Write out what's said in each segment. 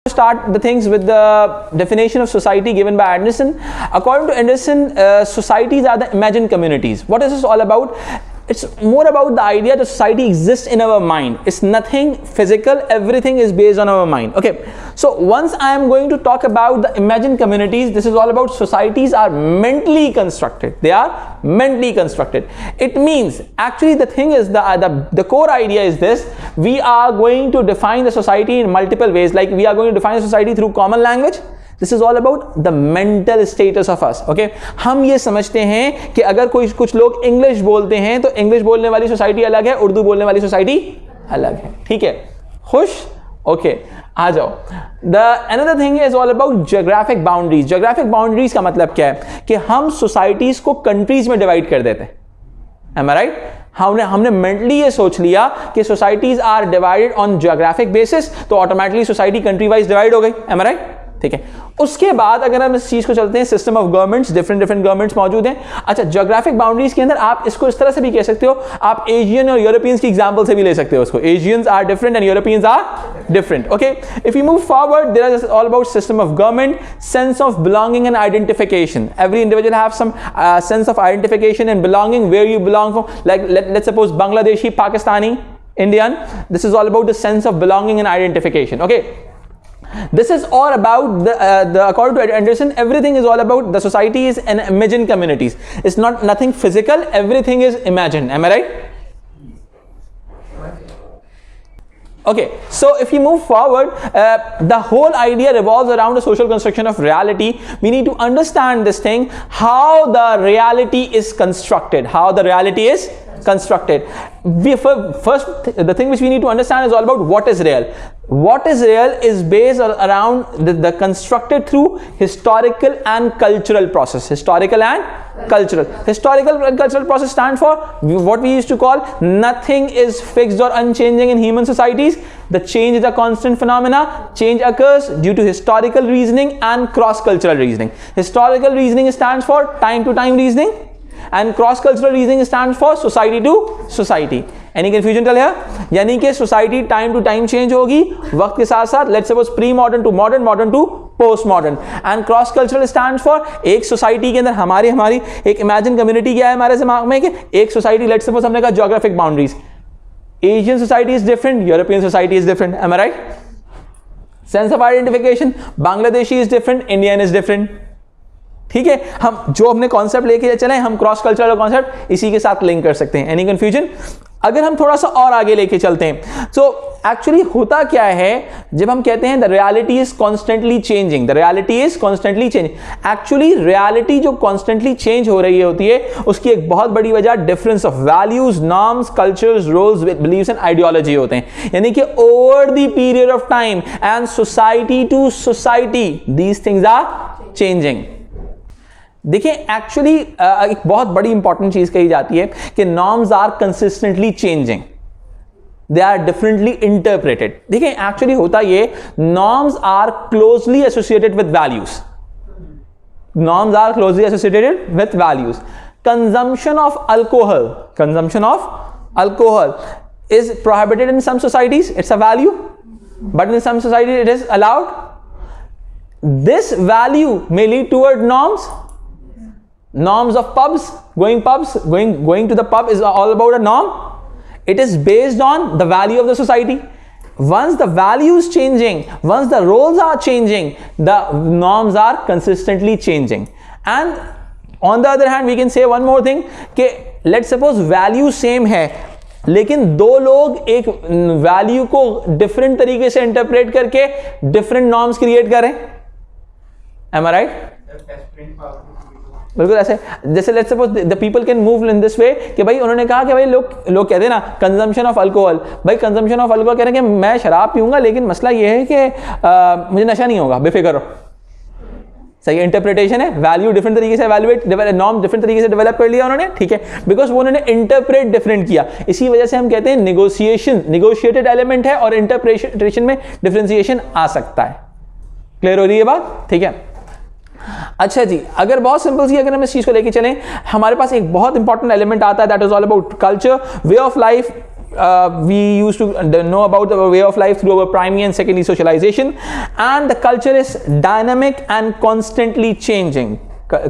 Start the things with the definition of society given by Anderson. According to Anderson, societies are the imagined communities. What is this all about? It's more about the idea that society exists in our mind. It's nothing physical, everything is based on our mind. Okay, so once I am going to talk about the imagined communities, this is all about societies are mentally constructed. They are mentally constructed. It means, actually the thing is, the core idea is this: we are going to define the society in multiple ways. Like we are going to define the society through common language. This is all about the mental status of us. Okay, हम ये समझते हैं कि अगर कुछ लोग English बोलते हैं तो इंग्लिश बोलने वाली सोसाइटी अलग है, उर्दू बोलने वाली सोसाइटी अलग है. ठीक है, खुश? ओके, आ जाओ. Another thing is all about geographic boundaries. Geographic boundaries का मतलब क्या है कि हम सोसाइटीज को कंट्रीज में डिवाइड कर देते हैं. Am I right? हमने मेंटली ये सोच लिया कि societies are divided on geographic basis, तो automatically society country wise divide हो गई. Am I right? ठीक है. उसके बाद अगर हम इस चीज को चलते हैं, system of governments, different governments मौजूद हैं. अच्छा, ज्योग्राफिक बाउंड्रीज के अंदर आप इसको इस तरह से भी कह सकते हो, आप एशियन और यूरोपियंस की एग्जांपल से भी ले सकते हो उसको. Asians are different and Europeans are different. Okay, if you move forward, there is all about system of government, sense of belonging and identification. Every individual have some sense of identification and belonging, where you belong from. Like let's suppose Bangladeshi, Pakistani, Indian. This is all about the sense of belonging and identification. Okay, this is all about according to Anderson, everything is all about the society is an imagined communities. It's not nothing physical, everything is imagined. Am I right? Okay, so if you move forward, the whole idea revolves around the social construction of reality. We need to understand this thing, how the reality is constructed, First, the thing which we need to understand is all about what is real. What is real is based around the constructed through historical and cultural process. Historical and cultural process stand for what we used to call nothing is fixed or unchanging in human societies. The change is a constant phenomena. Change occurs due to historical reasoning and cross-cultural reasoning. Historical reasoning stands for time-to-time reasoning, and cross-cultural reasoning stands for society to society. Any confusion till here? यानी कि society time to time change होगी वक्त के साथ साथ. Let's suppose pre-modern to modern, modern to post-modern. And cross-cultural stands for एक society के अंदर हमारी एक imagine community क्या है हमारे दिमाग में कि एक society, let's suppose हमने कहा geographic boundaries. Asian society is different, European society is different. Am I right? Sense of identification, Bangladeshi is different, Indian is different. ठीक है, हम जो अपने कॉन्सेप्ट लेके चले, हम क्रॉस कल्चरल कॉन्सेप्ट इसी के साथ लिंक कर सकते हैं. Any confusion? अगर हम थोड़ा सा और आगे लेके चलते हैं, तो एक्चुअली होता क्या है जब हम कहते हैं the reality is constantly changing, the reality is constantly changing. Actually reality जो कॉन्स्टेंटली चेंज हो रही होती है, उसकी एक बहुत बड़ी वजह difference of values, norms, cultures, roles, beliefs and ideology होते हैं. यानी कि over the period of time and society to society these things are changing. देखिए, एक्चुअली एक बहुत बड़ी इंपॉर्टेंट चीज कही जाती है कि norms are consistently changing, they are differently interpreted. देखिए, एक्चुअली होता ये, norms are closely associated with values. Norms are closely associated with values. Consumption of alcohol is prohibited in some societies. It's a value, but in some societies it is allowed. This value may lead toward norms of pubs. Going to the pub is all about a norm. It is based on the value of the society. Once the value is changing, once the roles are changing, the norms are consistently changing. And on the other hand, we can say one more thing कि let's suppose value same है, लेकिन दो लोग एक value को different तरीके से interpret करके डिफरेंट नॉर्म्स क्रिएट करें. Am I right? बिल्कुल ऐसे, जैसे let's suppose the people can move in this way कि भाई उन्होंने कहा कि भाई लोग कहते हैं ना कंजम्पशन ऑफ अल्कोहल. भाई कंजम्पशन ऑफ अल्कोहल कह रहे हैं कि मैं शराब पीऊंगा, लेकिन मसला ये है कि मुझे नशा नहीं होगा, बेफिक्र रहो. सही इंटरप्रिटेशन है. वैल्यू डिफरेंट तरीके से एवेल्युएट, नॉर्म डिफरेंट तरीके से डेवलप कर लिया उन्होंने. ठीक है, बिकॉज वो उन्होंने इंटरप्रेट डिफरेंट किया. इसी वजह से हम कहते हैं निगोशिएटेड एलिमेंट है और इंटरप्रिटेशन में डिफरेंशिएशन आ सकता है. क्लियर हो रही है बात? ठीक है. अच्छा जी, अगर बहुत सिंपल सी अगर हम इस चीज को लेके चलें, हमारे पास एक बहुत इंपॉर्टेंट एलिमेंट आता है, that is all about culture, way of life, we used to know about the way of life through our primary and secondary socialization, and the culture is dynamic and constantly changing.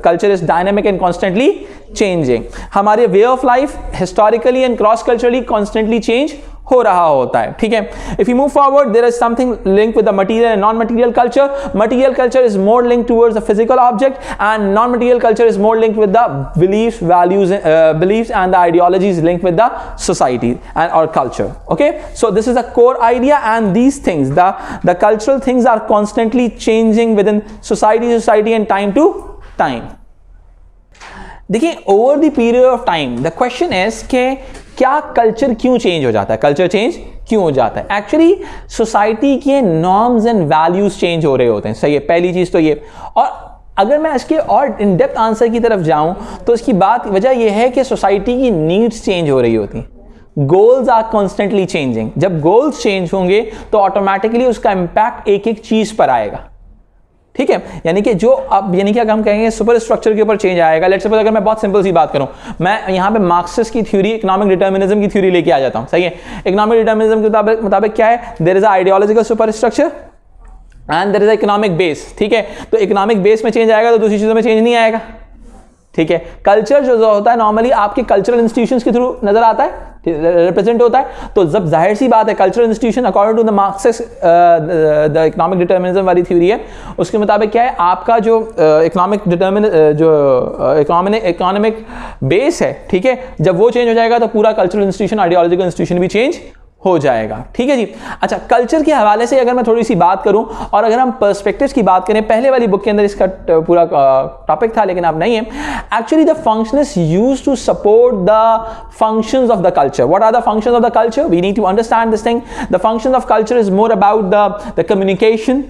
Culture is dynamic and constantly changing. हमारे way of life historically and cross culturally constantly change हो रहा होता है, ठीक है. If we move forward, there is something linked with the material and non-material culture. Material culture is more linked towards the physical object, and non-material culture is more linked with the beliefs, values, beliefs and the ideologies linked with the society and or culture. Okay, so this is a core idea, and these things, the cultural things are constantly changing within society and time to time. देखिए, over the period of time the question is के क्या culture क्यों change हो जाता है, culture change क्यों हो जाता है. एक्चुअली सोसाइटी के नॉर्म्स एंड वैल्यूज चेंज हो रहे होते हैं, सही है, पहली चीज तो ये. और अगर मैं इसके और इन डेप्थ आंसर की तरफ जाऊं तो इसकी वजह यह है कि सोसाइटी की नीड्स चेंज हो रही होती हैं. Goals are constantly changing. जब गोल्स चेंज होंगे तो ऑटोमेटिकली उसका इंपैक्ट एक एक चीज पर आएगा, ठीक है. यानी कि जो अब यानी कि अगर हम कहेंगे सुपर स्ट्रक्चर के ऊपर चेंज आएगा. लेट्स सपोज अगर मैं बहुत सिंपल सी बात करूं, मैं यहां पे मार्क्सिस्ट की थ्योरी, इकोनॉमिक डिटर्मिनिज्म की थ्योरी लेके आ जाता हूं, सही है. इकोनॉमिक डिटर्मिनिज्म के मुताबिक क्या है, there is a ideological super structure and there is a economic base, ठीक है. तो इकोनॉमिक बेस में चेंज आएगा तो दूसरी चीजों में चेंज नहीं आएगा, ठीक है. कल्चर जो होता है नॉर्मली आपके कल्चरल इंस्टीट्यूशंस के थ्रू नजर आता है, रिप्रेजेंट होता है. तो जब जाहिर सी बात है cultural institution according to the Marxist the economic determinism वाली थ्योरी है, उसके मुताबिक क्या है, आपका जो इकोनॉमिक बेस है, ठीक है, जब वो चेंज हो जाएगा तो पूरा कल्चरल इंस्टीट्यूशन, आइडियोलॉजिकल इंस्टीट्यूशन भी चेंज हो जाएगा, ठीक है जी. अच्छा, कल्चर के हवाले से अगर मैं थोड़ी सी बात करूं और अगर हम पर्सपेक्टिव्स की बात करें, पहले वाली बुक के अंदर इसका पूरा टॉपिक था लेकिन अब नहीं है. Actually the function is used to support the functions of the culture. What are the functions of the culture? We need to understand this thing. The functions of culture is more about the communication.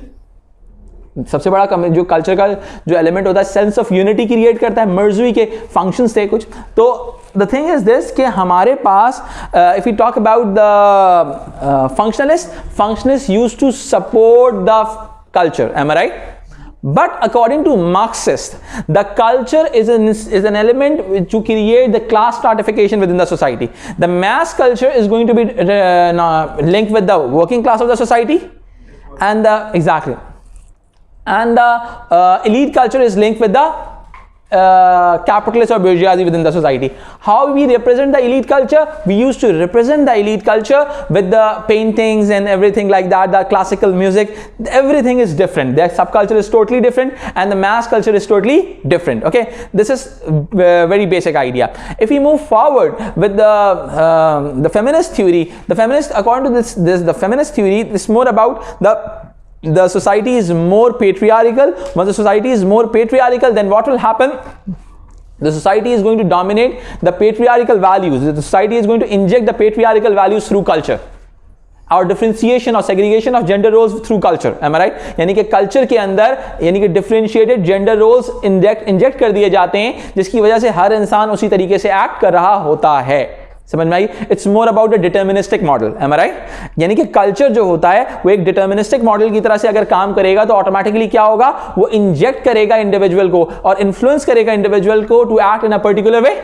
सबसे बड़ा जो culture का जो element होता है, sense of unity create करता है. मर्जी के फंक्शंस थे कुछ. तो the thing is this कि हमारे पास if we talk about the functionalists used to support the culture, am I right? But according to Marxists, the culture is an element to create the class stratification within the society. The mass culture is going to be linked with the working class of the society, and the elite culture is linked with the capitalist or bourgeoisie within the society. How we represent the elite culture? We used to represent the elite culture with the paintings and everything like that, the classical music. Everything is different. Their subculture is totally different and the mass culture is totally different. Okay, this is very basic idea. If we move forward with the feminist theory, according to the feminist theory is more about the society is more patriarchal. When the society is more patriarchal, then what will happen? The society is going to dominate the patriarchal values. The society is going to inject the patriarchal values through culture. Our differentiation or segregation of gender roles through culture. Am I right? यानी कि culture के अंदर यानी कि differentiated gender roles inject कर दिए जाते हैं, जिसकी वजह से हर इंसान उसी तरीके से act कर रहा होता है. समझ में आई? It's more about a deterministic model. Am I right? यानी कि कल्चर जो होता है वो एक डिटर्मिनिस्टिक मॉडल की तरह से अगर काम करेगा तो ऑटोमेटिकली क्या होगा, वो इंजेक्ट करेगा इंडिविजुअल को और इन्फ्लुएंस करेगा इंडिविजुअल को to act in a particular way.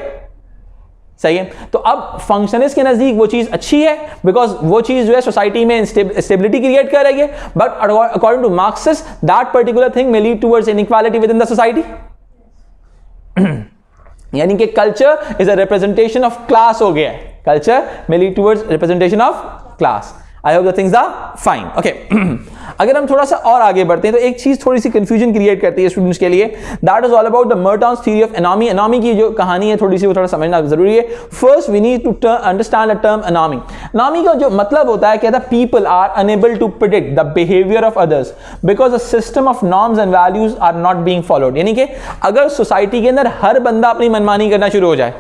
सही है. तो अब फंक्शनिस्ट के नजदीक वो चीज अच्छी है बिकॉज वो चीज जो है सोसाइटी में स्टेबिलिटी क्रिएट कर रही है. But according to Marxist that particular thing may lead towards inequality within the society. यानी कि culture is a representation of class हो गया है. Culture may lead towards representation of class. I hope the things are fine. Okay, अगर हम थोड़ा सा और आगे बढ़ते हैं तो एक चीज थोड़ी सी कंफ्यूजन क्रिएट करती है स्टूडेंट्स के लिए. That is all about the Merton's theory of anomie. Anomie की जो कहानी है थोड़ी सी वो थोड़ा समझना जरूरी है. First we need to understand the term anomie. Anomie का जो मतलब होता है कहता है people are unable to predict the behaviour of others because the system of norms and values are not being followed. यानी कि अगर सोसाइटी के अंदर हर बंदा अपनी मनमानी करना शुरू हो जाए,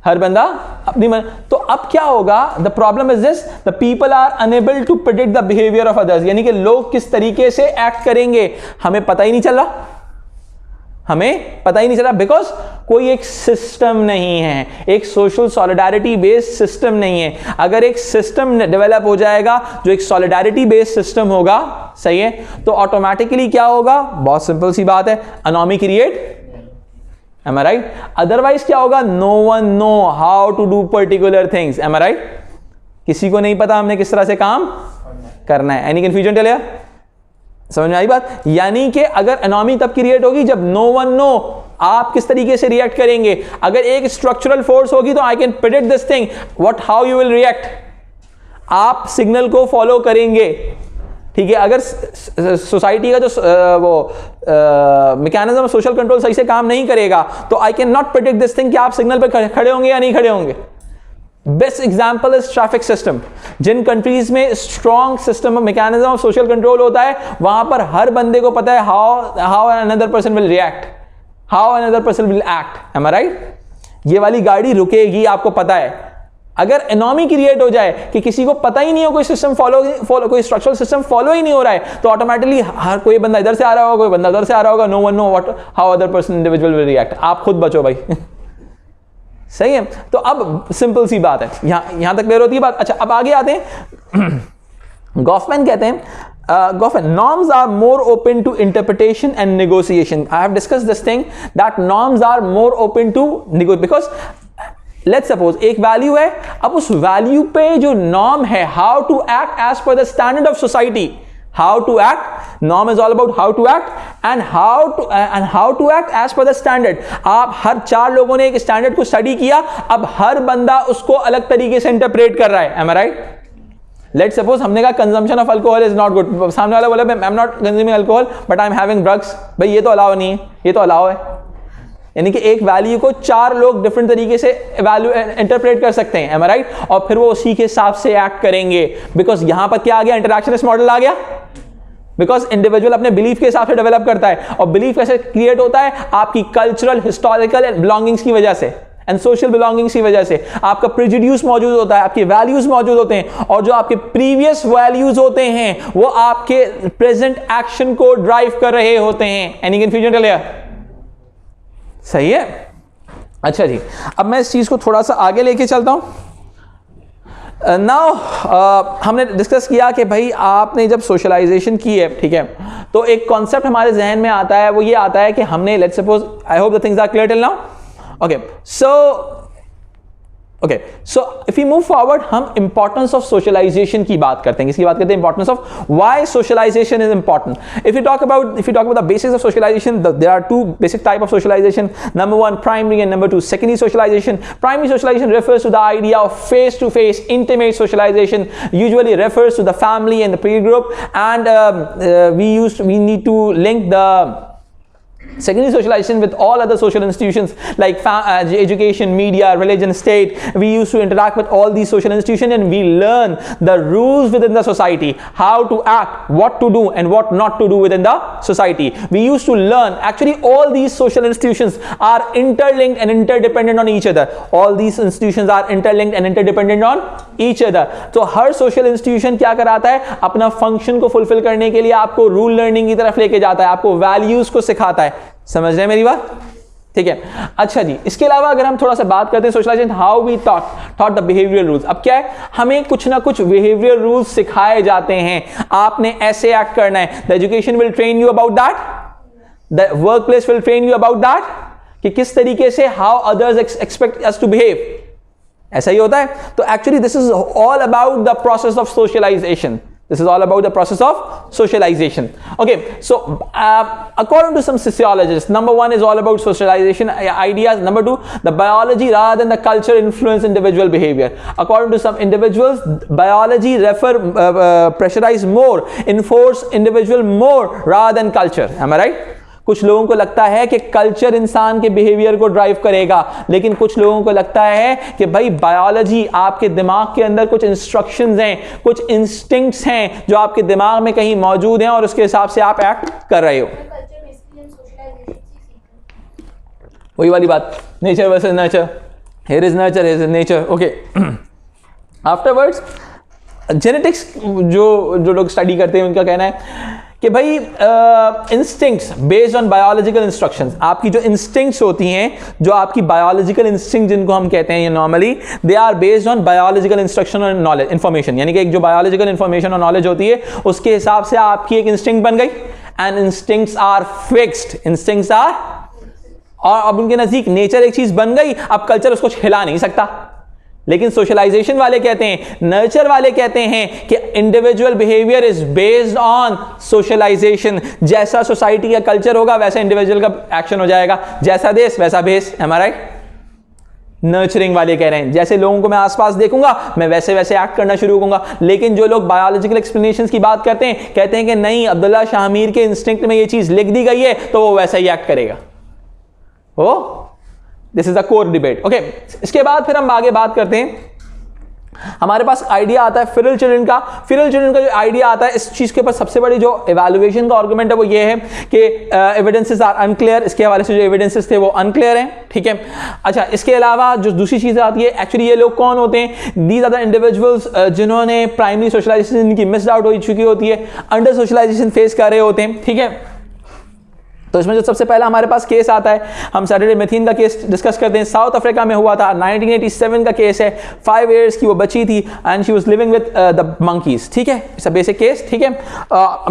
हर बंदा अपनी तो अब क्या होगा? The problem is this, the people are unable to predict the behaviour of others. यानी कि लोग किस तरीके से एक्ट करेंगे हमें पता ही नहीं चल रहा. हमें पता ही नहीं चला बिकॉज कोई एक सिस्टम नहीं है, एक सोशल सॉलिडारिटी बेस्ड सिस्टम नहीं है. अगर एक सिस्टम डेवलप हो जाएगा जो एक सॉलिडारिटी बेस्ड सिस्टम होगा, सही है, तो ऑटोमेटिकली क्या होगा? बहुत सिंपल सी बात है, anomie create. Am I right? Otherwise क्या होगा? No one know how to do particular things. Am I right? किसी को नहीं पता हमने किस तरह से काम करना है। Any confusion till? समझ में आई बात? यानी कि अगर एनोमी तब क्रिएट होगी जब नो वन नो आप किस तरीके से रिएक्ट करेंगे। अगर एक स्ट्रक्चरल फोर्स होगी तो I can predict this thing what how you will react, आप सिग्नल को फॉलो करेंगे, ठीक है। अगर सोसाइटी का जो वो मैकेनिज्म सोशल कंट्रोल सही से काम नहीं करेगा तो I can not predict this thing कि आप सिग्नल पे खड़े होंगे या नहीं खड़े होंगे। Best example is traffic system. जिन कंट्रीज में strong system mechanism of social control होता है वहां पर हर बंदे को पता है how another person will react, how another person will act. Am I right? ये वाली गाड़ी रुकेगी आपको पता है। अगर एनोमी क्रिएट हो जाए कि किसी को पता ही नहीं हो, कोई सिस्टम फॉलो कोई स्ट्रक्चरल सिस्टम फॉलो ही नहीं हो रहा है, तो ऑटोमेटिकली हर कोई बंदा इधर से आ रहा होगा, कोई बंदा उधर से आ रहा होगा, no one know what how other person individual will react. आप खुद बचो भाई। सही है? तो अब सिंपल सी बात है, यहां तक क्लियर होती है बात। अच्छा, अब आगे आते हैं। गॉफमैन कहते हैं, Goffman, norms are more open to interpretation and negotiation. I have discussed this thing that norms are more open to negotiation because let's suppose एक वैल्यू है, अब उस वैल्यू पे जो नॉर्म है, how to act as per the standard of society, how to act, norm is all about how to act and how to act as per the standard. आप हर 4 लोगों ने एक स्टैंडर्ड को स्टडी किया, अब हर बंदा उसको अलग तरीके से इंटरप्रेट कर रहा है। Am I right? Let's suppose हमने कहा consumption of alcohol is not good, सामने वाला बोला I am not consuming alcohol but I am having drugs. भाई ये तो अलाउ नहीं है, ये तो अलाउ है। यानी कि एक वैल्यू को 4 लोग डिफरेंट तरीके से वैल्यू इंटरप्रेट कर सकते हैं। M I right? और फिर वो उसी के हिसाब से एक्ट करेंगे, बिकॉज यहां पर क्या आ गया, इंटरैक्शनिस्ट मॉडल आ गया। बिकॉज इंडिविजुअल अपने बिलीफ के हिसाब से डेवलप करता है, और बिलीफ कैसे क्रिएट होता है, आपकी कल्चरल, हिस्टोरिकल एंड बिलोंगिंग्स की वजह से एंड सोशल बिलोंगिंग्स की वजह से। आपका प्रेजुड्यूस मौजूद होता है, आपके वैल्यूज मौजूद होते हैं, और जो आपके प्रीवियस वैल्यूज होते हैं वो आपके प्रेजेंट एक्शन को ड्राइव कर रहे होते हैं। Any confusion clear? सही है? अच्छा जी, अब मैं इस चीज को थोड़ा सा आगे लेके चलता हूं। नाउ हमने डिस्कस किया कि भाई आपने जब सोशलाइजेशन की है, ठीक है, तो एक कॉन्सेप्ट हमारे जहन में आता है, वो ये आता है कि हमने let's suppose, I hope the things are clear till now. Okay, so if we move forward, हम importance of socialization की बात करते हैं। किसकी बात करते हैं? Importance of why socialization is important. If you talk about the basics of socialization, there are 2 basic type of socialization. Number 1, primary, and number 2, secondary socialization. Primary socialization refers to the idea of face-to-face intimate socialization, usually refers to the family and the peer group, and we need to link the secondary socialization with all other social institutions like education, media, religion, state. We used to interact with all these social institutions and we learn the rules within the society, how to act, what to do and what not to do within the society. We used to learn, actually all these social institutions are interlinked and interdependent on each other. All these institutions are interlinked and interdependent on each other. तो हर social institution क्या कराता है, अपना function को fulfill करने के लिए आपको rule learning की तरफ लेके जाता है, आपको values को सिखाता है। समझ रहे हैं मेरी बात? ठीक है। अच्छा जी, इसके अलावा अगर हम थोड़ा सा बात करते हैं socialization, how we taught the behavioural rules. अब क्या है, हमें कुछ ना कुछ बिहेवियर रूल्स सिखाए जाते हैं, आपने ऐसे एक्ट करना है। The education will train you about that, the work place will train you about that, कि किस तरीके से how others expect us to behave, ऐसा ही होता है। तो actually this is all about the process of socialization. This is all about the process of socialization. Okay, so according to some sociologists, number 1 is all about socialization ideas. Number 2, the biology rather than the culture influence individual behavior. According to some individuals, biology pressurize more, enforce individual more rather than culture. Am I right? कुछ लोगों को लगता है कि culture इंसान के behaviour को drive करेगा, लेकिन कुछ लोगों को लगता है कि भाई बायोलॉजी, आपके दिमाग के अंदर कुछ इंस्ट्रक्शंस हैं, कुछ इंस्टिंक्ट्स हैं जो आपके दिमाग में कहीं मौजूद हैं और उसके हिसाब से आप एक्ट कर रहे हो। वही वाली बात, nature versus nurture, here is nurture, here is nature. Okay, afterwards genetics जो लोग स्टडी करते हैं उनका कहना है कि भाई instincts based on biological instructions, आपकी जो इंस्टिंक्ट्स होती हैं, जो आपकी बायोलॉजिकल इंस्टिंक्ट जिनको हम कहते हैं, ये normally they are based on biological instruction और नॉलेज इन्फॉर्मेशन। यानी कि एक जो बायोलॉजिकल इन्फॉर्मेशन और नॉलेज होती है उसके हिसाब से आपकी एक इंस्टिंक्ट बन गई, and instincts are fixed, instincts are, और अब उनके नजदीक नेचर एक चीज बन गई, अब कल्चर उसको हिला नहीं सकता। लेकिन सोशलाइजेशन वाले कहते हैं, नर्चर वाले कहते हैं कि individual behaviour is based on socialization. जैसा सोसाइटी का कल्चर होगा वैसा इंडिविजुअल का एक्शन हो जाएगा, जैसा देश वैसा भेष। M I right? नर्चरिंग वाले कह रहे हैं जैसे लोगों को मैं आसपास देखूंगा मैं वैसे वैसे एक्ट करना शुरू करूंगा। लेकिन जो लोग बायोलॉजिकल एक्सप्लेनेशंस की बात करते हैं कहते हैं कि नहीं, अब्दुल्ला शाहमीर के इंस्टिंक्ट में ये चीज लिख दी गई है तो वो वैसा ही एक्ट करेगा। Oh this is the core debate. Okay, इसके बाद फिर हम आगे बात करते हैं। हमारे पास आइडिया आता है फिरल चिल्ड्रन का। फिरल चिल्ड्रन का जो आइडिया आता है, इस चीज के ऊपर सबसे बड़ी जो इवैल्यूएशन का आर्गुमेंट है वो ये है कि एविडेंसेस आर अनक्लियर। इसके हवाले से जो एविडेंसेस थे वो अनक्लियर हैं, ठीक है। अच्छा, इसके अलावा जो दूसरी चीज आती है, एक्चुअली ये लोग कौन होते हैं? दीज आर द इंडिविजुअल्स जिन्होंने प्राइमरी सोशलाइजेशन की मिस्ड आउट हो चुकी होती है, अंडर सोशलाइजेशन फेस कर रहे होते हैं, ठीक है। तो इसमें जो सबसे पहला हमारे पास केस आता है, हम सैटरडे मेथीन का केस डिस्कस करते हैं। साउथ अफ्रीका में हुआ था, 1987 का केस है। 5 इयर्स की वो बच्ची थी and she was living with the monkeys, ठीक है। इट्स अ बेसिक केस, ठीक है।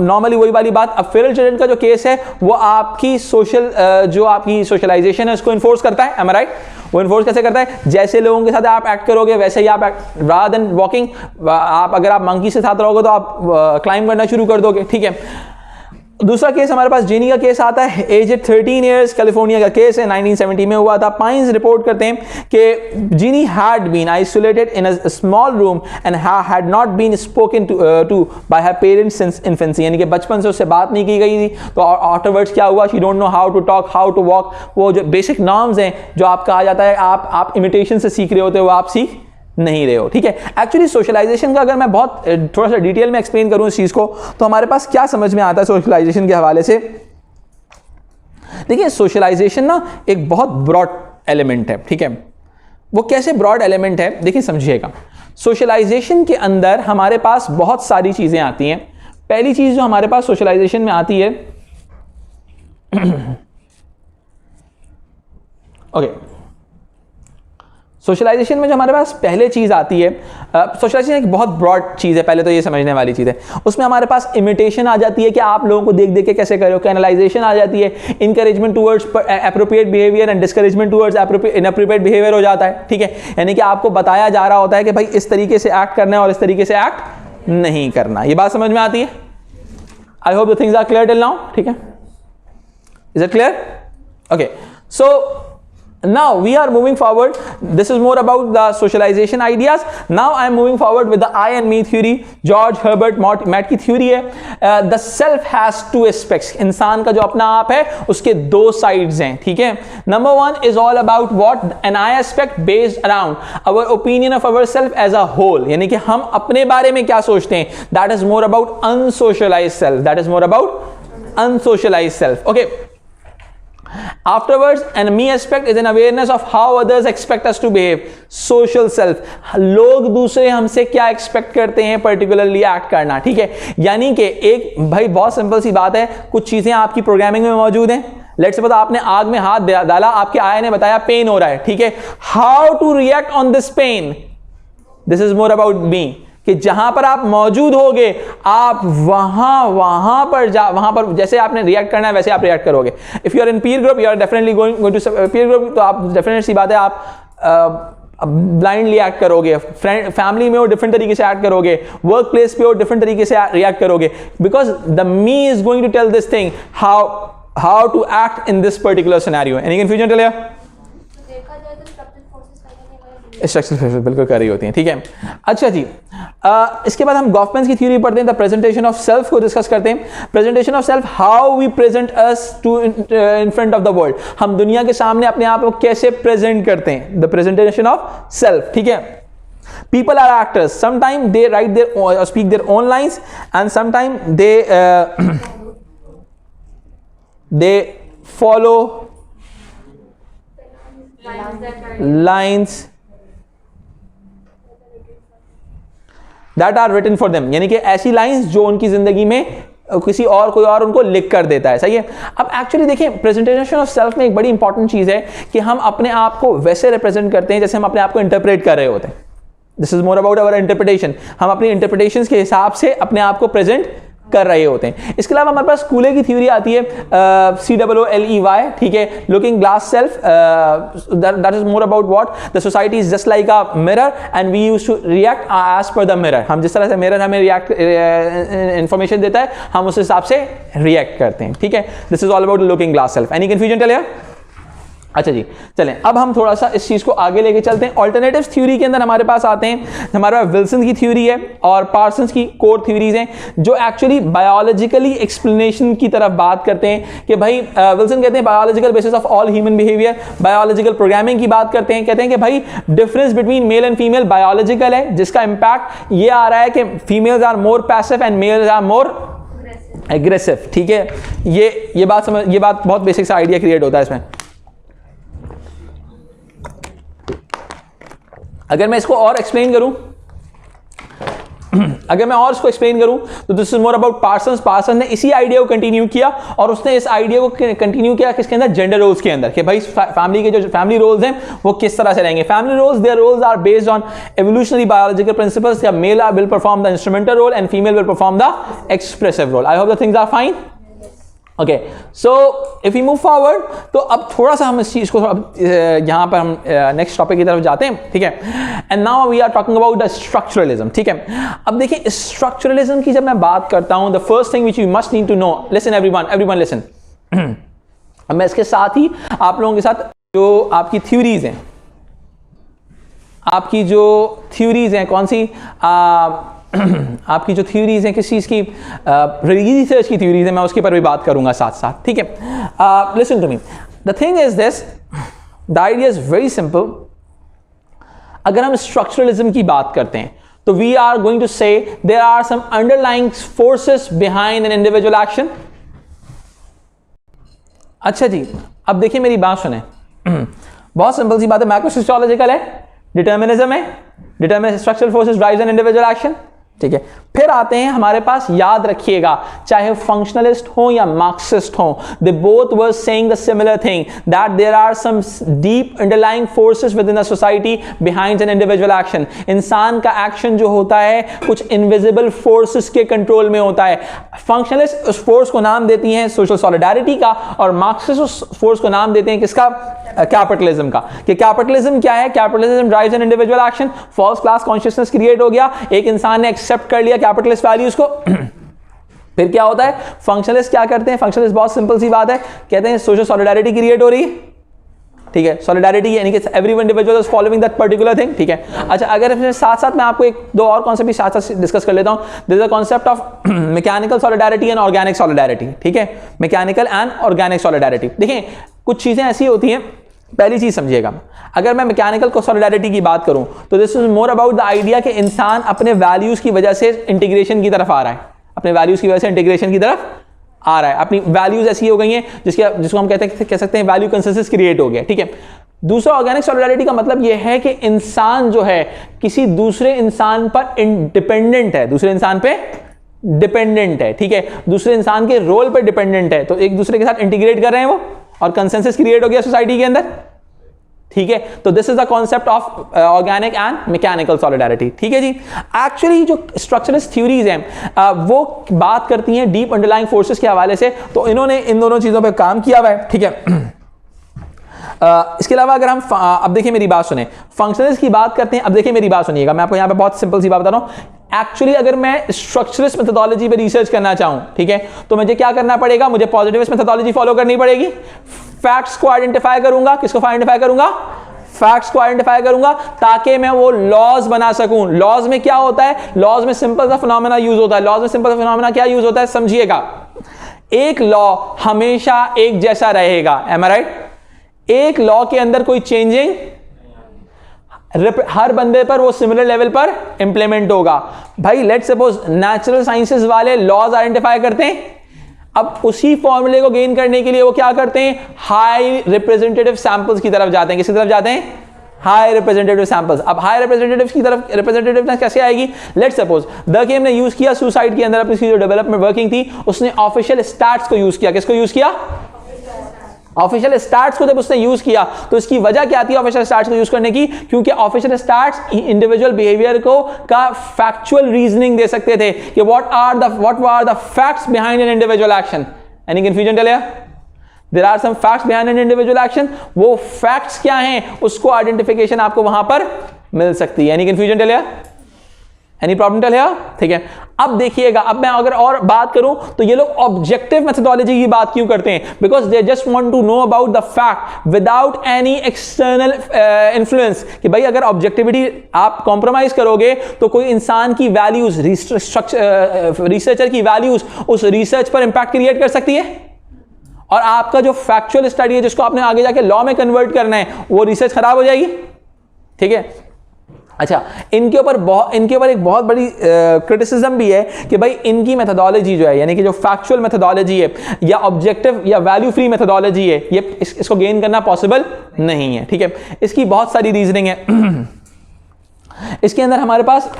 नॉर्मली वही वाली बात। अब फिरल चिल्ड्रन का जो केस है वो आपकी सोशल जो आपकी सोशलाइजेशन है उसको इन्फोर्स करता है। M I right? वो इन्फोर्स कैसे करता है? जैसे लोगों के साथ आप एक्ट करोगे वैसे ही आप रादर देन वॉकिंग, आप अगर आप मंकी से साथ रहोगे तो आप क्लाइंब करना शुरू कर दोगे, ठीक है। दूसरा केस हमारे पास जीनी का केस आता है। एज 13 इयर्स, कैलिफोर्निया का केस है, 1970 में हुआ था। पाइंस रिपोर्ट करते हैं कि Genie had been isolated in a small room and had not been spoken to by her parents since infancy, यानी कि बचपन से उससे बात नहीं की गई थी। तो आफ्टरवर्ड्स क्या हुआ? She don't know how to talk, how to walk. वो जो बेसिक नॉर्म्स हैं जो आपका आ जाता है, आप इमिटेशन से सीख रहे होते हो, वो आप सीख नहीं रहे हो, ठीक है। एक्चुअली सोशलाइजेशन का अगर मैं बहुत थोड़ा सा डिटेल में एक्सप्लेन करूं इस चीज को, तो हमारे पास क्या समझ में आता है सोशलाइजेशन के हवाले से। देखिए, सोशलाइजेशन ना एक बहुत ब्रॉड एलिमेंट है, ठीक है। वो कैसे ब्रॉड एलिमेंट है, देखिए समझिएगा। सोशलाइजेशन के अंदर हमारे पास बहुत सारी चीजें आती हैं। पहली चीज जो हमारे पास सोशलाइजेशन में आती है ओके, सोशलाइजेशन में जो हमारे पास पहले चीज आती है, सोशलाइजेशन एक बहुत ब्रॉड चीज है, पहले तो ये समझने वाली चीज है। उसमें हमारे पास इमिटेशन आ जाती है कि आप लोगों को देख देख के कैसे करो, कैनलाइजेशन आ जाती है, encouragement towards appropriate behaviour and discouragement towards inappropriate behaviour हो जाता है, ठीक है। यानी कि आपको बताया जा रहा होता है कि भाई इस तरीके से एक्ट करना है और इस तरीके से एक्ट नहीं करना। ये बात समझ में आती है? I hope the things are clear till now, ठीक है। Is it clear? Okay, so now we are moving forward. This is more about the socialization ideas. Now I am moving forward with the I and me theory. George Herbert Mead की theory है। The self has two aspects. इंसान का जो अपना आप है उसके दो sides हैं, ठीक है। Number one is all about what an I aspect based around our opinion of ourselves as a whole, यानी कि हम अपने बारे में क्या सोचते हैं। That is more about unsocialized self. That is more about unsocialized self. Okay. Afterwards, an me aspect is an awareness of how others expect us to behave. Social self, लोग दूसरे हमसे क्या एक्सपेक्ट करते हैं पर्टिकुलरली एक्ट करना, ठीक है। यानी कि एक भाई बहुत सिंपल सी बात है, कुछ चीजें आपकी प्रोग्रामिंग में मौजूद हैं। लेट्स सपोज आपने आग में हाथ डाला, आपके आया ने बताया पेन हो रहा है, ठीक है। How to react on this pain, this is more about me, कि जहां पर आप मौजूद होगे आप वहां पर जैसे आपने रिएक्ट करना है वैसे आप रिएक्ट करोगे। If you are in peer group, you are definitely going to peer group, तो आप डेफिनेट सी बात है आप ब्लाइंडली एक्ट करोगे। फ्रेंड फैमिली में हो डिफरेंट तरीके से एक्ट करोगे, वर्क प्लेस पे हो डिफरेंट तरीके से रिएक्ट करोगे, because the me is going to tell this thing how to act in this particular scenario. Any confusion till here? Structural forces बिल्कुल कर रही होती हैं, ठीक है। अच्छा जी, इसके बाद हम गॉफमैन की थ्योरी पढ़ते हैं, द प्रेजेंटेशन ऑफ सेल्फ को डिस्कस करते हैं। Presentation of self, how we present us to in front of the world, हम दुनिया के सामने अपने आप को कैसे प्रेजेंट करते हैं, द प्रेजेंटेशन ऑफ सेल्फ, ठीक है। People are actors. Sometimes they write their or speak their own lines, and sometimes they follow lines that are written for them, यानी कि ऐसी लाइंस जो उनकी जिंदगी में किसी और कोई और उनको लिख कर देता है, सही है। अब एक्चुअली देखें, प्रेजेंटेशन ऑफ सेल्फ में एक बड़ी इंपॉर्टेंट चीज है कि हम अपने आप को वैसे रिप्रेजेंट करते हैं जैसे हम अपने आप को इंटरप्रेट कर रहे होते हैं। This is more about our interpretation, हम अपनी इंटरप्रिटेशन के हिसाब से अपने आप को प्रेजेंट कर रहे होते हैं। इसके अलावा हमारे पास कूले की थ्योरी आती है, COOLEY, ठीक है, looking glass self, that is more about what the society is just like a mirror and we used to react as per the mirror. हम जिस तरह से मिरर हमें रिएक्ट इंफॉर्मेशन देता है, हम उस हिसाब से रिएक्ट करते हैं, ठीक है। This is all about looking glass self. Any confusion till here? अच्छा जी, चलें अब हम थोड़ा सा इस चीज को आगे लेके चलते हैं। ऑल्टरनेटिव्स थ्योरी के अंदर हमारे पास आते हैं, हमारे पास विल्सन की थ्योरी है और पार्सन्स की कोर थ्योरीज हैं, जो एक्चुअली बायोलॉजिकली एक्सप्लेनेशन की तरफ बात करते हैं कि भाई विल्सन कहते हैं biological basis of all human behaviour, biological programming की बात करते हैं। कहते हैं कि भाई difference between male and female biological है, जिसका इंपैक्ट ये आ रहा है कि females are more passive and males are more aggressive, ठीक है। ये बात बहुत बेसिक सा आइडिया क्रिएट होता है इसमें। अगर मैं इसको और एक्सप्लेन करूं, तो this is more about Parsons. Parson ने इसी आइडिया को कंटिन्यू किया और उसने इस आइडिया को कंटिन्यू किया किसके अंदर? जेंडर रोल्स के अंदर, कि भाई फैमिली के जो फैमिली रोल्स हैं वो किस तरह से रहेंगे। Family roles, their roles are based on evolutionary biological principles. Male will perform the instrumental role and female will perform the expressive role. I hope the things are fine. Okay, so if we move forward, तो अब थोड़ा सा हम इस चीज को यहां पर हम नेक्स्ट टॉपिक की तरफ जाते हैं, ठीक है। And now we are talking about the structuralism, ठीक है। अब देखिए स्ट्रक्चरलिज्म की जब मैं बात करता हूं, the first thing which you must need to know, listen everyone listen. अब मैं इसके साथ ही आप लोगों के साथ जो आपकी थ्योरीज हैं, कौन सी आपकी जो थ्योरीज हैं, किस चीज़ की? रिसर्च की थ्योरीज है, मैं उसके पर भी बात करूंगा साथ साथ, ठीक है। Listen to me, the thing is this, the idea is very simple. अगर हम स्ट्रक्चरलिज्म की बात करते हैं तो we are going to say there are some underlying forces behind an individual action. अच्छा जी, अब देखिए मेरी बात सुने, बहुत सिंपल सी बात है, मैक्रो सोशियोलॉजिकल है, डिटर्मिनिज्म है, determinist structural forces drives an individual action, ठीक है। फिर आते हैं हमारे पास, याद रखिएगा, चाहे फंक्शनलिस्ट हो या मार्क्सिस्ट हो, they both were saying the similar thing, that there are some deep underlying forces within the society behind an individual action. इंसान का एक्शन जो होता है कुछ इनविजिबल फोर्सेस के कंट्रोल में होता है। फंक्शनलिस्ट उस फोर्स को नाम देती हैं सोशल सॉलिडारिटी का, और मार्क्सिस्ट उस फोर्स को नाम देते हैं किसका? कैपिटलिज्म का। कि कैपिटलिज्म क्या है? Capitalism drives an individual action. False class consciousness create हो गया, एक इंसान ने एक्सेप्ट कर लिया कैपिटलिस्ट वैल्यूज को। फिर क्या होता है? फंक्शनलिस्ट क्या करते हैं? फंक्शनलिस्ट बहुत सिंपल सी बात है, कहते हैं सोशल सॉलिडारिटी क्रिएट हो रही है, ठीक है। सॉलिडारिटी यानी कि everyone individual is following that particular thing, ठीक है। अच्छा, अगर इसमें साथ साथ मैं आपको एक दो और कॉन्सेप्ट भी साथ साथ डिस्कस कर लेता हूं। This is the concept of mechanical solidarity and organic solidarity, ठीक है। Mechanical and organic solidarity. देखिए कुछ चीजें ऐसी होती हैं, पहली चीज समझिएगा, अगर मैं मैकेनिकल को सॉलिडारिटी की बात करूं तो this is more about the idea कि इंसान अपने वैल्यूज की वजह से इंटीग्रेशन की तरफ आ रहा है, अपने वैल्यूज की वजह से इंटीग्रेशन की तरफ आ रहा है। अपनी वैल्यूज ऐसी हो गई हैं जिसको हम कह सकते हैं वैल्यू कंसेंसस क्रिएट हो गया, ठीक है। दूसरा ऑर्गेनिक सॉलिडारिटी का मतलब यह है कि इंसान जो है किसी दूसरे इंसान पर डिपेंडेंट है, दूसरे इंसान पे डिपेंडेंट है, ठीक है, दूसरे इंसान के रोल पर डिपेंडेंट है, तो एक दूसरे के साथ इंटीग्रेट कर रहे हैं वो, और कंसेंसस क्रिएट हो गया सोसाइटी के अंदर, ठीक है। तो this is the concept of organic and mechanical solidarity, ठीक है जी। एक्चुअली जो स्ट्रक्चरलिस्ट थ्योरीज हैं वो बात करती हैं डीप अंडरलाइंग फोर्सेस के हवाले से, तो इन्होंने इन दोनों चीजों पे काम किया हुआ है, ठीक है। इसके अलावा अगर हम अब देखिए मेरी बात सुने, फंक्शनलिस्ट की बात करते हैं। अब देखिए मेरी बात सुनिएगा, मैं आपको यहाँ पे बहुत सिंपल सी बात बता रहा हूँ। एक्चुअली अगर मैं स्ट्रक्चरलिस्ट मेथोडोलॉजी पे रिसर्च करना चाहूं, ठीक है, तो मुझे क्या करना पड़ेगा? मुझे पॉजिटिविस्ट मेथोडोलॉजी फॉलो करनी पड़ेगी। फैक्ट्स को आइडेंटिफाई करूंगा, किसको आइडेंटिफाई करूंगा? फैक्ट्स को आइडेंटिफाई करूंगा, ताकि मैं वो लॉज बना सकूं। लॉज में क्या होता है? लॉज में सिंपल सा फिनोमेना यूज होता है। लॉज में सिंपल सा फिनोमेना क्या यूज होता है? समझिएगा, एक लॉ हमेशा एक जैसा रहेगा, एम आई राइट? एक लॉ के अंदर कोई चेंजिंग हर बंदे पर वो सिमिलर लेवल पर इंप्लीमेंट होगा। भाई लेट्स सपोज नेचुरल साइंसेस वाले लॉज आइडेंटिफाई करते हैं, अब उसी फॉर्मूले को गेन करने के लिए वो क्या करते हैं? हाई रिप्रेजेंटेटिव सैंपल्स की तरफ जाते हैं। किसकी तरफ जाते हैं? High representative samples. अब हाई रिप्रेजेंटेटिव की तरफ रिप्रेजेंटेटिवनेस कैसे आएगी? लेट्स सपोज दरकेम ने यूज किया सुसाइड के अंदर अपनी जो डेवलपमेंट वर्किंग थी, उसने ऑफिशियल स्टैट्स को यूज किया। किसको यूज किया? ऑफिशियल स्टार्ट्स को जब उसने यूज किया तो इसकी वजह क्या थी ऑफिशियल स्टार्ट्स को यूज करने की? क्योंकि ऑफिशियल स्टार्ट्स इंडिविजुअल बिहेवियर को का फैक्चुअल रीजनिंग दे सकते थे कि what are the facts behind an individual action. Any confusion till here? There are some facts behind an individual action. वो फैक्ट्स क्या हैं उसको आइडेंटिफिकेशन आपको वहां पर मिल सकती है. Any confusion till here? Any problem till here? ठीक है. अब देखिएगा, अब मैं अगर और बात करूं तो ये लोग ऑब्जेक्टिव मेथोडोलॉजी की बात क्यों करते हैं? Because they just want to know about the fact without any external influence. कि भाई अगर ऑब्जेक्टिविटी आप कॉम्प्रोमाइज करोगे तो कोई इंसान की वैल्यूज, रिसर्चर की वैल्यूज उस रिसर्च पर इंपैक्ट क्रिएट कर सकती है. और आपका जो फैक्चुअल स्टडी है जिसको आपने आगे जाके लॉ में कन्वर्ट करना है, वो रिसर्च खराब हो जाएगी. ठीक है. अच्छा, इनके ऊपर एक बहुत बड़ी क्रिटिसिज्म भी है कि भाई इनकी मेथोडोलॉजी जो है, यानी कि जो फैक्चुअल मेथोडोलॉजी है या ऑब्जेक्टिव या वैल्यू फ्री मेथोडोलॉजी है, ये इसको गेन करना पॉसिबल नहीं है. ठीक है. इसकी बहुत सारी रीजनिंग है. इसके अंदर हमारे पास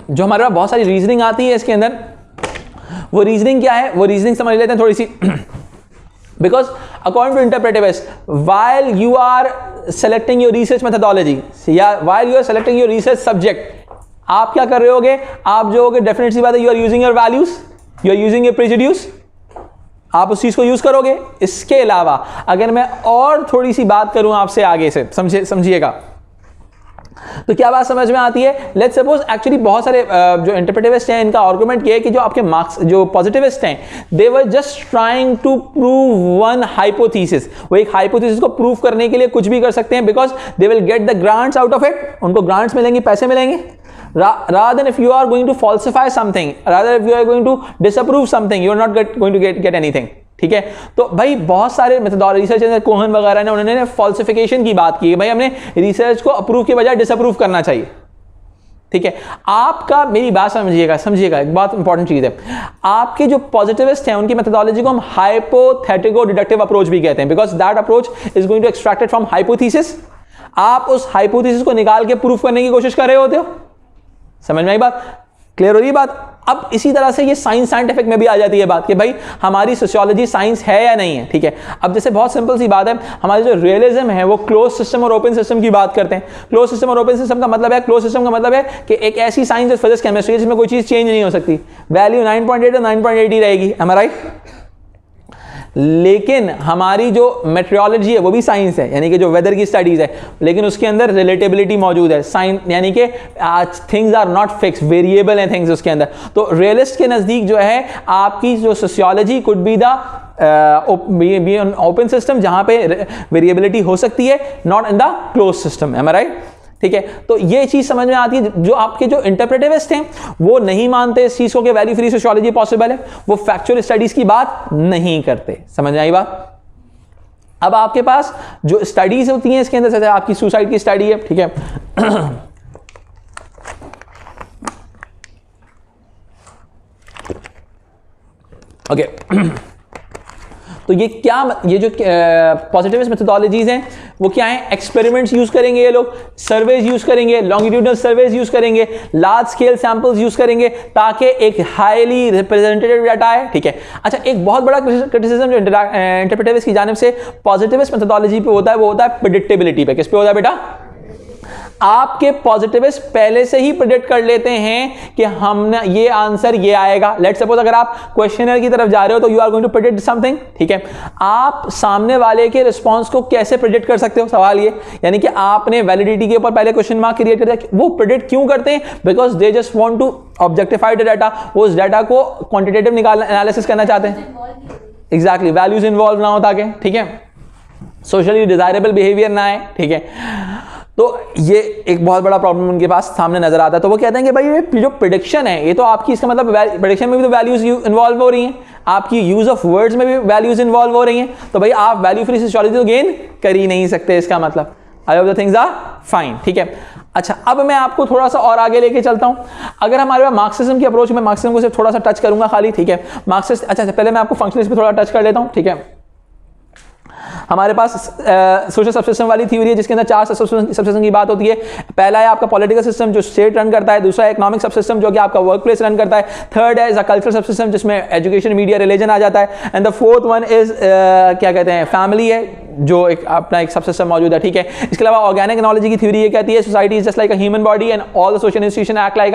जो हमारे पास बहुत सारी रीजनिंग आती है इसके अंदर, वो रीजनिंग क्या है, वो रीजनिंग समझ लेते हैं थोड़ी सी. Because according to interpretivist, while you are selecting your research methodology, while you are selecting your research subject, आप क्या कर रहे होगे? आप जो होगे डेफिनेटली बात है, you are using your values, you are using your prejudice, आप उस चीज को यूज करोगे. इसके अलावा अगर मैं और थोड़ी सी बात करूं आपसे आगे से, समझिएगा तो क्या बात समझ में आती है? लेट्स सपोज एक्चुअली बहुत सारे जो इंटरप्रेटिविस्ट हैं इनका आर्गुमेंट ये है कि जो आपके मार्क्स जो पॉजिटिविस्ट हैं, they were just trying to prove one hypothesis. वो एक हाइपोथेसिस को प्रूव करने के लिए कुछ भी कर सकते हैं, because they will get the grants out of it. उनको ग्रांट्स मिलेंगे, पैसे मिलेंगे. rather than if you are going to falsify something, rather if you are going to disapprove something, you are not going to get anything. ठीक है. तो भाई बहुत सारे मेथोडोलॉजी रिसर्चर कोहन वगैरह ने उन्होंने फॉल्सिफिकेशन की बात की है. भाई हमने रिसर्च को अप्रूव के बजाय डिसअप्रूव करना चाहिए. ठीक है. आपका, मेरी बात समझिएगा, एक बहुत इंपॉर्टेंट चीज है. आपके जो पॉजिटिविस्ट हैं उनकी मेथोडोलॉजी को हम हाइपोथेटिको डिडक्टिव अप्रोच भी कहते हैं, because that approach is going to extracted from hypothesis. आप उस हाइपोथेसिस को निकाल के प्रूफ करने की कोशिश कर रहे होते हो. समझ में आई बात? क्लियर हो रही बात? अब इसी तरह से ये साइंटिफिक में भी आ जाती है बात कि भाई हमारी सोशियोलॉजी साइंस है या नहीं है. ठीक है. अब जैसे बहुत सिंपल सी बात है, हमारी जो रियलिज्म है वो क्लोज सिस्टम और ओपन सिस्टम की बात करते हैं. क्लोज सिस्टम और ओपन सिस्टम का मतलब है, क्लोज सिस्टम का मतलब है कि एक ऐसी साइंस जो फिजिक्स केमिस्ट्री जिसमें कोई चीज चेंज नहीं हो सकती. वैल्यू 9.8 और 9.8 ही रहेगी. M I right? लेकिन हमारी जो मेट्रियोलॉजी है वो भी साइंस है, यानी कि जो वेदर की स्टडीज है, लेकिन उसके अंदर रिलेटेबिलिटी मौजूद है. साइंस यानी कि things are not fix, variable हैं थिंग्स उसके अंदर. तो रियलिस्ट के नजदीक जो है आपकी जो sociology could be the open system जहां पे वेरिएबिलिटी हो सकती है, not in the close system. Am I right? ठीक है. तो ये चीज समझ में आती है. जो आपके जो इंटरप्रेटिविस्ट हैं वो नहीं मानते इस चीज को कि वैल्यू फ्री सोशियोलॉजी पॉसिबल है. वो फैक्चुअल स्टडीज की बात नहीं करते. समझ में आई बात? अब आपके पास जो स्टडीज होती हैं इसके अंदर, जैसे आपकी सुसाइड की स्टडी है. ठीक है. ओके. तो ये जो पॉजिटिविस्ट मेथोडोलॉजीज हैं वो क्या है? एक्सपेरिमेंट्स यूज करेंगे ये लोग, सर्वेज यूज करेंगे, लॉन्गिट्यूडनल सर्वेज यूज करेंगे, लार्ज स्केल सैंपल्स यूज करेंगे ताकि एक हाईली रिप्रेजेंटेटिव डाटा है. ठीक है. अच्छा, एक बहुत बड़ा क्रिटिसिज्म जो इंटरप्रेटिविस्ट की जानिब से पॉजिटिविस्ट मेथोडोलॉजी पे होता है वो होता है प्रेडिक्टेबिलिटी पे. किस पे होता है बेटा? आपके पॉजिटिविस्ट पहले से ही प्रेडिक्ट कर लेते हैं कि हमने ये आंसर ये आएगा. लेट्स सपोज अगर आप क्वेश्चनर की तरफ जा रहे हो तो you are going to predict something. ठीक है. आप सामने वाले के रिस्पांस को कैसे प्रेडिक्ट कर सकते हो? सवाल ये, यानी कि आपने वैलिडिटी के ऊपर पहले क्वेश्चन मार्क क्रिएट कर दिया. वो प्रेडिक्ट क्यों करते हैं? Because they just want to objectify the data. वो उस डाटा को क्वांटिटेटिव एनालिसिस करना चाहते हैं. एग्जैक्टली. वैल्यूज इन्वॉल्व ना हो ताकि, ठीक है, सोशली डिजायरेबल बिहेवियर ना आए. ठीक है. तो ये एक बहुत बड़ा प्रॉब्लम उनके पास सामने नजर आता है. तो वो कहते हैं कि भाई ये जो प्रेडिक्शन है ये तो आपकी, इसका मतलब प्रेडिक्शन में भी तो वैल्यूज इन्वॉल्व हो रही हैं, आपकी यूज ऑफ वर्ड्स में भी वैल्यूज इन्वॉल्व हो रही हैं. तो भाई आप वैल्यू फ्री सोशियोलॉजी तो गेन कर ही नहीं सकते. इसका मतलब I hope the things are fine. ठीक है. अच्छा, अब मैं आपको थोड़ा सा और आगे लेके चलता हूं. अगर हमारे पास मार्क्सिज्म की अप्रोच, मैं मार्क्सिज्म को सिर्फ थोड़ा सा टच करूंगा खाली. ठीक है. मार्क्सिस्ट, अच्छा पहले मैं आपको फंक्शनलिस्ट पे थोड़ा टच कर लेता हूं. ठीक है. हमारे पास सोशल सबसिस्टम वाली थ्योरी है जिसके अंदर 4 सबसिस्टम की बात होती है। पहला है आपका पॉलिटिकल सिस्टम जो स्टेट रन करता है, दूसरा है इकोनॉमिक सबसिस्टम जो कि आपका वर्क प्लेस रन करता है, थर्ड है कल्चरल सबसिस्टम जिसमें एजुकेशन, मीडिया, रिलीजन आ जाता है, and the fourth one is क्या कहते हैं, फैमिली है जो एक अपना एक सबसिस्टम मौजूद है। ठीक है, इसके अलावा ऑर्गेनिक एनालॉजी की थ्योरी ये कहती है society is just like a human body and all the social institution act like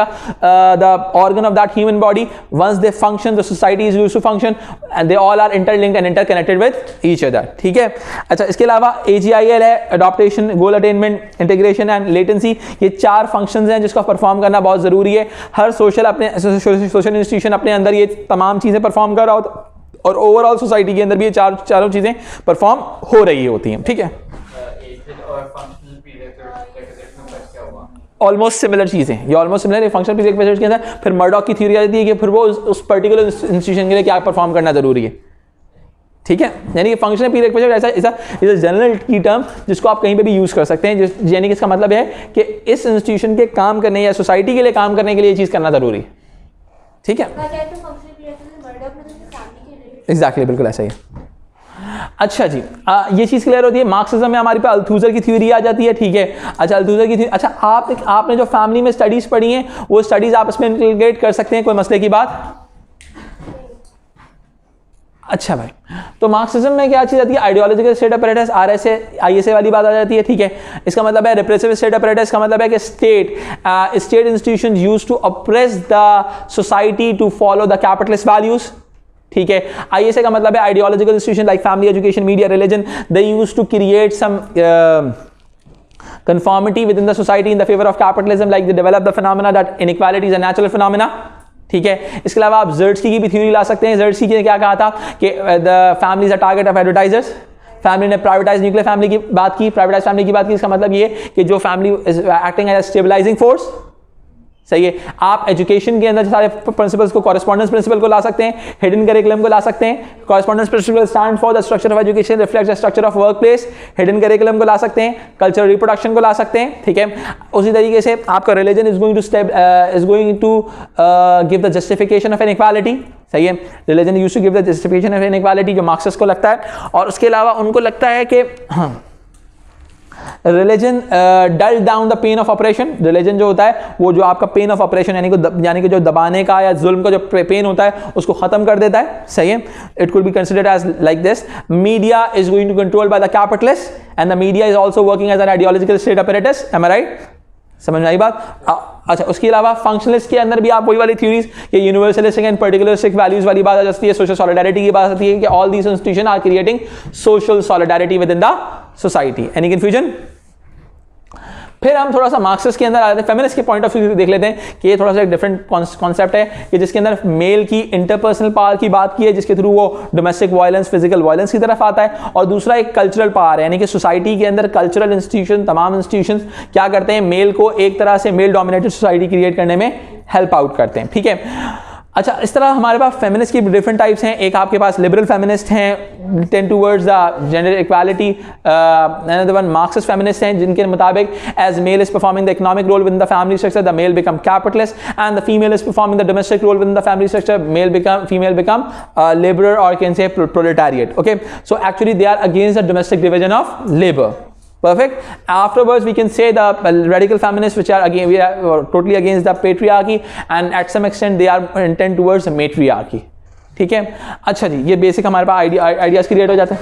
the organ of that human body. Once they function the society is used to function and they all are interlinked and interconnected with each other. ठीक है, अच्छा इसके अलावा AGIL है adaptation, goal attainment, integration and latency. ये 4 functions हैं जिसको perform करना बहुत जरूरी है। हर सोशल इंस्टीट्यूशन अपने अंदर ये तमाम चीजें परफॉर्म कर रहा होता और ओवरऑल सोसाइटी के अंदर भी ये चारों चीजें परफॉर्म हो रही होती हैं। ठीक है, ऑलमोस्ट सिमिलर चीजें, ये ऑलमोस्ट सिमिलर फंक्शनल पीरियड के अंदर फिर मर्डॉक की थ्योरी आ जाती है कि फिर वो उस पर्टिकुलर इंस्टीट्यूशन के लिए क्या परफॉर्म करना जरूरी है। ठीक है, यानी कि फंक्शनल पीरियड ऐसा इज अ जनरल की टर्म जिसको आप कहीं पे भी यूज कर सकते हैं, यानी कि इसका मतलब है कि इस इंस्टीट्यूशन के काम करने या सोसाइटी के लिए काम करने के लिए ये चीज करना जरूरी है। ठीक है, एग्जैक्टली बिल्कुल ऐसा ही है। अच्छा जी, ये चीज क्लियर होती है। मार्क्सिज्म में हमारे पे अल्थूजर की थ्योरी आ जाती है। ठीक है, अच्छा अल्थूजर की थ्योरी, अच्छा आपने जो फैमिली में स्टडीज पढ़ी हैं वो स्टडीज आप इसमें इंटीग्रेट कर सकते हैं, कोई मसले की बात? अच्छा भाई, तो मार्क्सिज्म में क्या चीज आती है? Ideological state apparatus, RSA ISA वाली बात आ जाती है। ठीक है, इसका मतलब है रिप्रेसिव स्टेट अपैरेटस का मतलब है कि state institution used to oppress the society to follow the capitalist values. ठीक है, ISA का मतलब है ideological institution like family, education, media, religion, they used to create some conformity within the society in the favor of capitalism, like they develop the phenomena that inequality is a natural phenomena. ठीक है, इसके अलावा आप ज़र्ट्स्की की भी theory ला सकते हैं। ज़र्ट्स्की ने क्या कहा था कि the family is a target of advertisers. Family ने प्राइवेटाइज न्यूक्लियर फैमिली की बात की, प्राइवेटाइज फैमिली की बात की। इसका मतलब ये कि जो family is acting as a stabilising force. सही है, आप एजुकेशन के अंदर सारे प्रिंसिपल्स को, कॉरेस्पॉन्डेंस प्रिंसिपल को ला सकते हैं, हिडन करिकुलम को ला सकते हैं। Correspondence principle stand for the structure of education reflects the structure of workplace. Hidden curriculum को ला सकते हैं, कल्चरल रिप्रोडक्शन को ला सकते हैं। ठीक है, उसी तरीके से आपका religion is going to give the justification of inequality. सही है, religion used to give the justification of inequality जो मार्क्सिस्ट को लगता है। और उसके अलावा उनको लगता है कि religion dull down the pain of operation. Religion जो होता है वो जो आपका पेन ऑफ ऑपरेशन यानी कि जो दबाने का या जुल्म का जो पेन होता है उसको खत्म कर देता है। सही है, it could be considered as like this. Media is going to control by the capitalist and the media is also working as an ideological state apparatus. Am I right? समझ में आई बात? अच्छा, उसके अलावा फंक्शनलिस्ट के अंदर भी आप वही वाली थ्योरीज कि यूनिवर्सलिस्टिक एंड पर्टिकुलरिस्टिक वैल्यूज वाली बात आ जाती है। सोशल सॉलिडारिटी की बात आती है कि all these institution are creating social solidarity within the society. Any confusion? फिर हम थोड़ा सा मार्क्सिस्ट के अंदर आ जाते हैं, फेमिनिस्ट के पॉइंट ऑफ व्यू देख लेते हैं कि ये थोड़ा सा एक डिफरेंट कॉन्सेप्ट है कि जिसके अंदर मेल की इंटरपर्सनल पावर की बात की है जिसके थ्रू वो डोमेस्टिक वायलेंस, फिजिकल वायलेंस की तरफ आता है। और दूसरा एक कल्चरल पावर है, यानी कि सोसाइटी के अंदर कल्चरल इंस्टीट्यूशन, तमाम इंस्टीट्यूशन क्या करते हैं, मेल को एक तरह से मेल डोमिनेटेड सोसाइटी क्रिएट करने में हेल्प आउट करते हैं। ठीक है, अच्छा इस तरह हमारे पास फेमिनिस्ट की डिफरेंट टाइप्स हैं। एक आपके पास लिबरल फेमिनिस्ट हैं, tend towards the gender equality. Another one Marxist feminist हैं जिनके मुताबिक as male is performing the economic role within the family structure the male become capitalist and the female is performing the domestic role within the family structure female become labourer और can say proletariat. Okay, so actually they are against the domestic division of labour. Perfect. Afterwards, we can say the radical feminists, which are again we are totally against the patriarchy, and at some extent they are intent towards matriarchy. ठीक है, अच्छा जी, ये basic हमारे पास ideas create हो जाते हैं।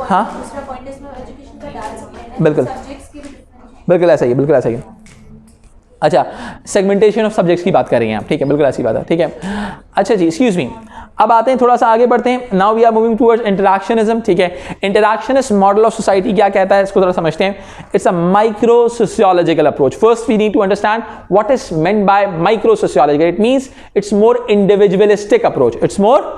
हाँ बिल्कुल बिल्कुल ऐसा ही, बिल्कुल ऐसा ही। अच्छा, सेगमेंटेशन ऑफ सब्जेक्ट्स की बात कर रही हैं आप। ठीक है, बिल्कुल ऐसी बात है। ठीक है, अच्छा जी, एक्सक्यूज मी, अब आते हैं थोड़ा सा आगे बढ़ते हैं। Now we are moving towards interactionism. ठीक है, इंटरैक्शनिस्ट मॉडल ऑफ सोसाइटी क्या कहता है, इसको थोड़ा समझते हैं। It's a micro sociological approach. First we need to understand what is meant by micro sociological. It means it's more individualistic approach. It's more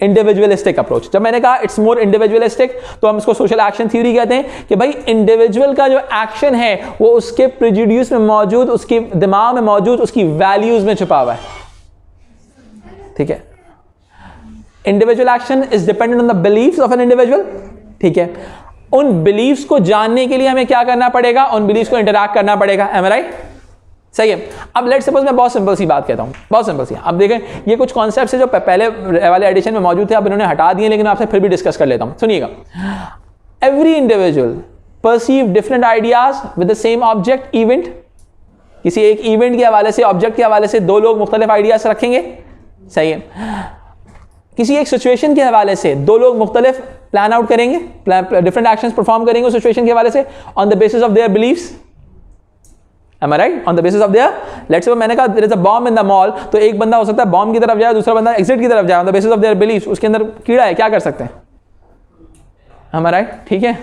individualistic approach. जब मैंने कहा इट्स मोर इंडिविजुअलिस्टिक तो हम इसको सोशल एक्शन थ्योरी कहते हैं कि भाई इंडिविजुअल का जो एक्शन है वो उसके प्रेजुडियूस में मौजूद, उसके दिमाग में मौजूद, उसकी वैल्यूज में छुपा हुआ है। ठीक है, individual action is dependent on the beliefs of an individual. ठीक है, उन बिलीफ्स को जानने के लिए हमें क्या करना पड़ेगा, उन बिलीफ्स को इंटरैक्ट करना पड़ेगा। M I right? सही है। अब लेट्स सपोज मैं बहुत सिंपल सी बात कहता हूं, बहुत सिंपल सी। अब देखें, ये कुछ कॉन्सेप्ट्स है जो पहले वाले एडिशन में मौजूद थे, अब इन्होंने हटा दिए, लेकिन आपसे फिर भी डिस्कस कर लेता हूं। सुनिएगा, every individual perceive different ideas with the same object event. किसी एक इवेंट के हवाले से, ऑब्जेक्ट के हवाले से दो लोग मुख्तलिफ आइडियाज रखेंगे, सही है. किसी एक सिचुएशन के हवाले से दो लोग मुख्तलिफ प्लान आउट करेंगे, डिफरेंट एक्शंस परफॉर्म करेंगे उस सिचुएशन के हवाले से on the basis of their beliefs. Am I right? On the basis of their, let's say मैंने कहा there is a bomb in the mall, तो एक बंदा हो सकता है बॉम्ब की तरफ जाए, दूसरा बंदा एग्जिट की तरफ जाए. on the basis of their beliefs, उसके अंदर कीड़ा है, क्या कर सकते हैं? Am I right? ठीक है,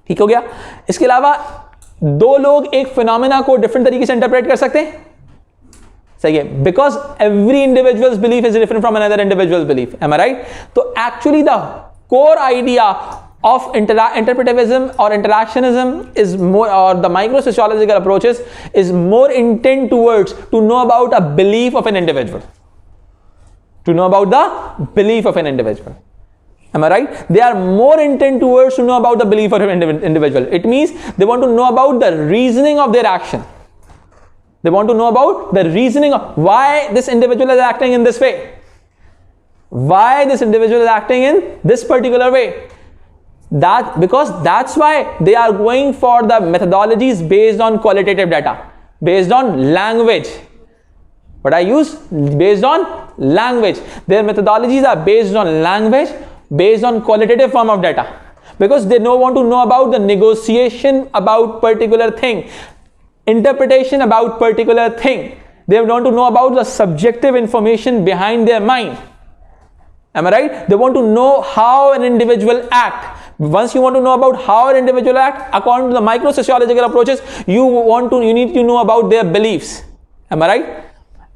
ठीक हो गया. इसके अलावा दो लोग एक फिनोमेना को डिफरेंट तरीके से इंटरप्रेट कर सकते हैं, सही है, because every individuals belief is different from another individuals belief. Am I right? तो actually the core idea of interpretivism or interactionism is more, or the micro-sociological approaches is more intent towards to know about a belief of an individual. To know about the belief of an individual. Am I right? They are more intent towards to know about the belief of an individual. It means they want to know about the reasoning of their action. They want to know about the reasoning of why this individual is acting in this way. Why this individual is acting in this particular way. That because that's why they are going for the methodologies based on qualitative data, based on language. What I use? Based on language. Their methodologies are based on language, based on qualitative form of data, because they don't want to know about the negotiation about particular thing, interpretation about particular thing. They want to know about the subjective information behind their mind. Am I right? They want to know how an individual act. Once you want to know about how an individual act, according to the micro-sociological approaches, you need to know about their beliefs. Am I right?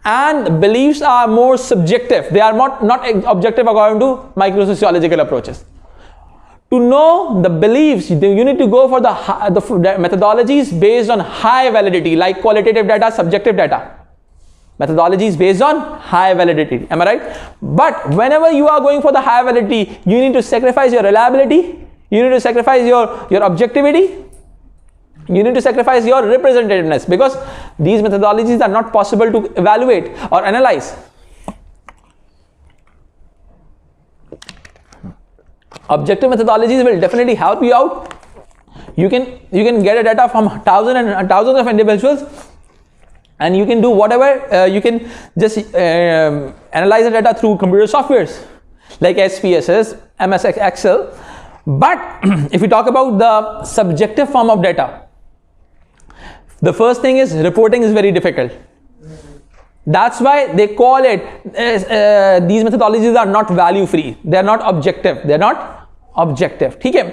And beliefs are more subjective. They are not objective according to micro-sociological approaches. To know the beliefs, you need to go for the methodologies based on high validity, like qualitative data, subjective data. Methodologies based on high validity. Am I right? But whenever you are going for the high validity, you need to sacrifice your reliability, you need to sacrifice your objectivity, you need to sacrifice your representativeness, because these methodologies are not possible to evaluate or analyze. Objective methodologies will definitely help you out. You can get a data from thousands of individuals, and you can do whatever. You can just analyze the data through computer softwares like SPSS, MS Excel. But if we talk about the subjective form of data, the first thing is reporting is very difficult. That's why they call it these methodologies are not value free. They are not objective. They are not objective. ठीक है,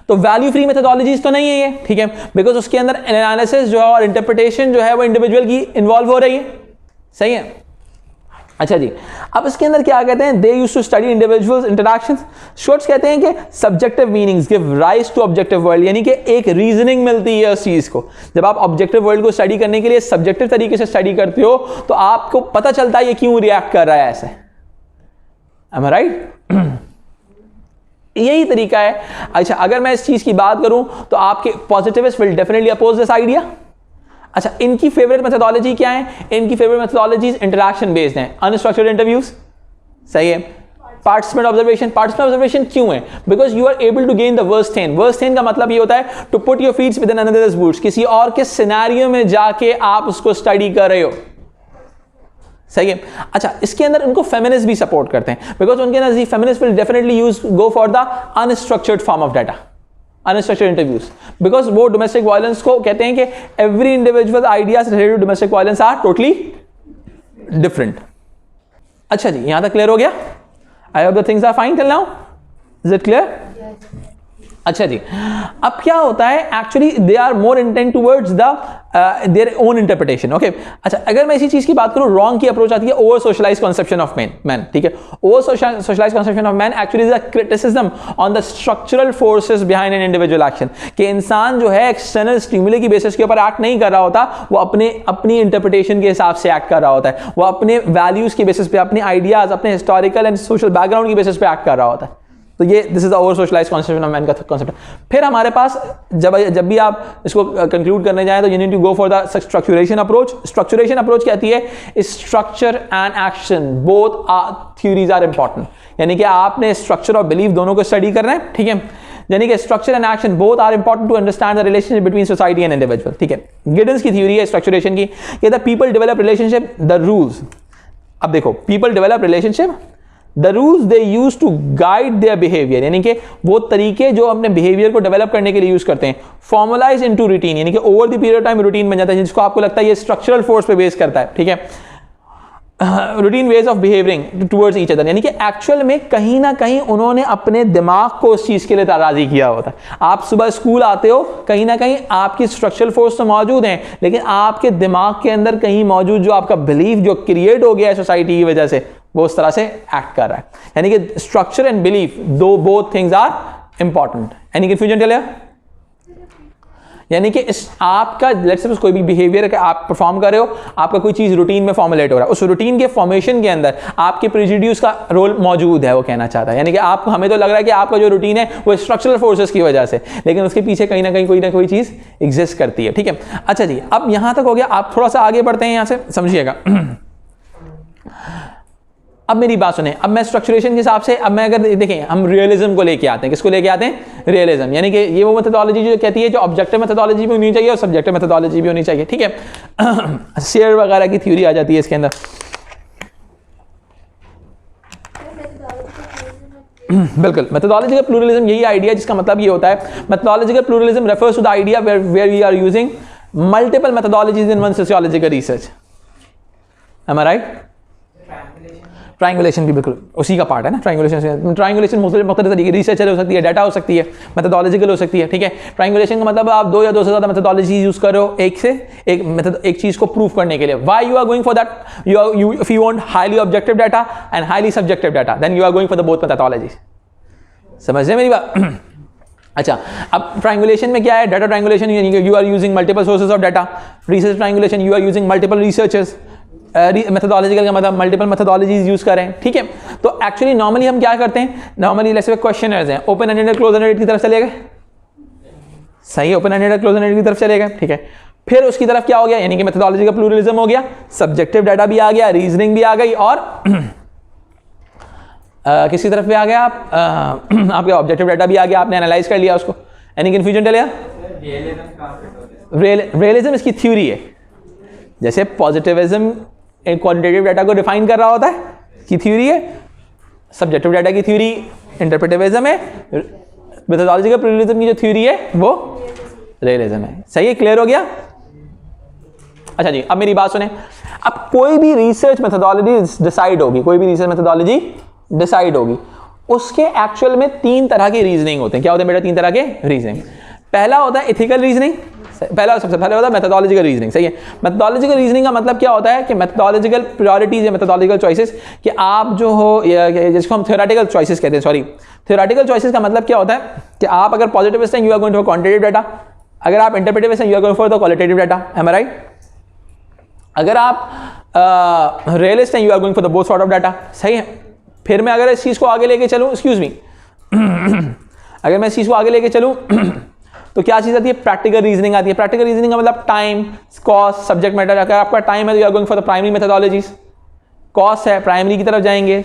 तो value free methodologies तो नहीं है ये, ठीक है, because उसके अंदर एनालिसिस जो है और इंटरप्रिटेशन जो है वो इंडिविजुअल की इन्वॉल्व हो रही है, सही है. अच्छा जी, अब इसके अंदर क्या कहते हैं, they used to study individuals interactions. Schutz कहते हैं कि subjective meanings give rise to objective world, यानी कि एक रीजनिंग मिलती है उस चीज को. जब आप ऑब्जेक्टिव वर्ल्ड को स्टडी करने के लिए सब्जेक्टिव तरीके से स्टडी करते हो तो आपको पता चलता है ये क्यों रिएक्ट कर रहा है ऐसे. Am I right? यही तरीका है. अच्छा, अगर मैं इस चीज की बात करूं तो आपके positivist will definitely oppose this idea. अच्छा, इनकी फेवरेट मेथोडोलॉजी क्या है? इनकी फेवरेट मेथोडोलॉजीज इंटरैक्शन बेस्ड हैं, अनस्ट्रक्चर्ड इंटरव्यूज, सही है. Participant observation. पार्टिसिपेंट ऑब्जर्वेशन क्यों है? Because you are able to gain the worst thing. Worst thing का मतलब ये होता है to put your feets within another's boots, किसी और के सिनेरियो में जाके आप उसको स्टडी कर रहे हो, सही है. अच्छा, इसके अंदर उनको फेमिनिस्ट भी सपोर्ट करते हैं, बिकॉज उनके नजदीक feminist will definitely use go for the unstructured form of data, unstructured interviews, बिकॉज वो डोमेस्टिक वायलेंस को कहते हैं कि every individual ideas related to domestic violence are totally different. अच्छा जी, यहां तक क्लियर हो गया? I hope the things are fine till now. Is it clear? अच्छा जी, अब क्या होता है, actually they are more intent towards the their own interpretation. Okay, अच्छा, अगर मैं इसी चीज की बात करूं, रॉन्ग की अप्रोच आती है over socialise conception of man. ठीक है, over socialise conception of man actually is a criticism on the structural forces behind an individual action. कि इंसान जो है एक्सटर्नल स्टिमुली की बेसिस के ऊपर एक्ट नहीं कर रहा होता, वो अपनी इंटरप्रिटेशन के हिसाब से एक्ट कर रहा होता है, वो अपने वैल्यूज की बेसिस पे, अपने आइडियाज, अपने हिस्टोरिकल एंड सोशल बैकग्राउंड की बेसिस पे एक्ट कर रहा होता है. तो ये this is the over socialised conception of man का कॉन्सेप्ट. फिर हमारे पास जब भी आप इसको कंक्लूड करने जाएं तो you need to go for the structuration approach. Structuration approach कहती है structure and action both theories are important, यानी कि आपने स्ट्रक्चर और बिलीफ दोनों को स्टडी करना है. ठीक है, यानी कि structure and action both are important to understand the relationship between society and individual. ठीक है, गिडन्स की थ्योरी है स्ट्रक्चरेशन की, कि the people develop relationship the rules. अब देखो, people develop relationship the rules they use to guide their behaviour, यानी कि वो तरीके जो अपने बिहेवियर को डेवलप करने के लिए यूज करते हैं, फॉर्मलाइज इनटू रूटीन, यानी कि over the period of time routine बन जाता है, जिसको आपको लगता है ये स्ट्रक्चरल फोर्स पे बेस करता है। ठीक है, routine ways of behaviouring towards each other, यानी कि एक्चुअल में कहीं ना कहीं उन्होंने अपने दिमाग को उस चीज के लिए राजी किया होता है। आप सुबह स्कूल आते हो, कहीं ना कहीं आपकी स्ट्रक्चरल फोर्स तो मौजूद है, लेकिन आपके दिमाग के अंदर कहीं मौजूद जो आपका बिलीफ जो क्रिएट हो गया है सोसाइटी की वजह से, वो उस तरह से एक्ट कर रहा है। यानी कि स्ट्रक्चर एंड बिलीफ दो both things are important. Any confusion tell? यानी कि इस आपका लेट्स सपोज कोई भी बिहेवियर आप परफॉर्म कर रहे हो, आपका कोई चीज रूटीन में फॉर्मुलेट हो रहा है, उस रूटीन के फॉर्मेशन के अंदर आपके प्रेजुडियूस का रोल मौजूद है, वो कहना चाहता है। यानी कि आप, हमें तो लग रहा है कि आपका जो रूटीन है वो स्ट्रक्चरल फोर्सेस की वजह से, लेकिन उसके पीछे कहीं ना कोई चीज एग्जिस्ट करती है। ठीक है, अच्छा जी, अब यहां तक हो गया। आप थोड़ा सा आगे बढ़ते हैं, यहां से समझिएगा। अब मेरी बात सुने, अब मैं स्ट्रक्चरेशन के हिसाब से, अब मैं अगर देखें, हम रियलिज्म को लेके आते हैं, किसको लेके आते हैं? रियलिज्म। यानी कि ये वो मेथोडोलॉजी जो कहती है जो ऑब्जेक्टिव मेथोडोलॉजी भी होनी चाहिए और सब्जेक्टिव मेथोडोलॉजी भी होनी चाहिए। ठीक है, शेयर वगैरह की थ्योरी आ जाती है इसके अंदर। बिल्कुल, मेथोडोलॉजिकल प्लूरलिज्म यही आइडिया, जिसका मतलब ये होता है methodological pluralism refers to the idea where we are using multiple methodologies in one sociological research. Am I right? Triangulation भी बिल्कुल उसी का पार्ट है ना। ट्रायंगुलेशन मुख्तलिफ तरीके, रिसर्चर हो सकती है, डाटा हो सकती है, मेथोडोलॉजिकल हो सकती है। ठीक है, ट्रायंगुलेशन का मतलब आप 2 या 2 से ज़्यादा मेथोडोलॉजी यूज कर रहे हो एक चीज को प्रूव करने के लिए। Why you are going for that? If you want highly objective data and highly subjective data, then you are going for the both methodologies. समझ रहे मेरी बात? अच्छा, अब ट्रायंगुलेशन में क्या है? डाटा ट्रायंगुलेशन यानी कि you are using multiple sources of data. Research triangulation you are using multiple researchers. Methodological का मतलब मल्टीपल मेथोडोलॉजीज यूज करें। ठीक है, तो एक्चुअली नॉर्मली हम क्या करते हैं? नॉर्मली जैसे क्वेश्चनर्स हैं, ओपन एंडेड क्लोज एंडेड की तरफ चले गए, सही है, ओपन एंडेड क्लोज एंडेड की तरफ चले गए। ठीक है, फिर उसकी तरफ क्या हो गया? यानी कि मेथोडोलॉजिकल प्लूरलिज्म हो गया, सब्जेक्टिव डाटा भी आ गया, रीजनिंग भी आ गई, और किसकी तरफ भी आ गया आप? आपके ऑब्जेक्टिव डाटा भी आ गया, आपने एनालाइज कर लिया उसको। एनी कंफ्यूजन चलेगा? रियलिज्म इसकी थ्योरी है, जैसे पॉजिटिविज्म क्वांटिटेटिव डाटा को डिफाइन कर रहा होता है, की थ्योरी है। सब्जेक्टिव डाटा की थ्योरी इंटरप्रेटिविज्म है। मेथोडोलॉजिकल प्लूरलिज्म की जो थ्योरी है वो रियलिज्म है। सही है, क्लियर हो गया? अच्छा जी, अब मेरी बात सुने। अब कोई भी रिसर्च मेथोडोलॉजी डिसाइड होगी, कोई भी रिसर्च मेथोडोलॉजी डिसाइड होगी, उसके एक्चुअल में 3 तरह के रीजनिंग होते हैं। क्या होते हैं बेटा? 3 तरह के रीजनिंग। पहला होता है एथिकल रीजनिंग, सबसे पहले होता है मेथोडोलॉजिकल रीजनिंग। सही है, मेथोडोलॉजिकल रीजनिंग का मतलब क्या होता है कि मेथोडोलॉजिकल प्रायोरिटीज या मेथोडोलॉजिकल चॉइसेस, कि आप जो हो, जिसको हम थ्योरेटिकल चॉइसेस कहते हैं, सॉरी, थ्योरेटिकल चॉइसेस का मतलब क्या होता है कि आप अगर पॉजिटिविस्ट हैं, you are going for quantitative data, अगर आप इंटरप्रेटिविस्ट हैं, you are going for the qualitative data. Am I right? अगर आप रियलिस्ट हैं, you are going for the both sort of data. सही है, फिर मैं अगर इस चीज को आगे लेके चलूं, एक्सक्यूज मी, अगर मैं इस चीज को आगे लेके चलूं तो क्या चीज आती है? प्रैक्टिकल रीजनिंग आती है। प्रैक्टिकल रीजनिंग का मतलब टाइम, कॉस्ट, सब्जेक्ट मैटर। अगर आपका टाइम है तो you are going for the primary methodologies, cost है प्राइमरी की तरफ जाएंगे।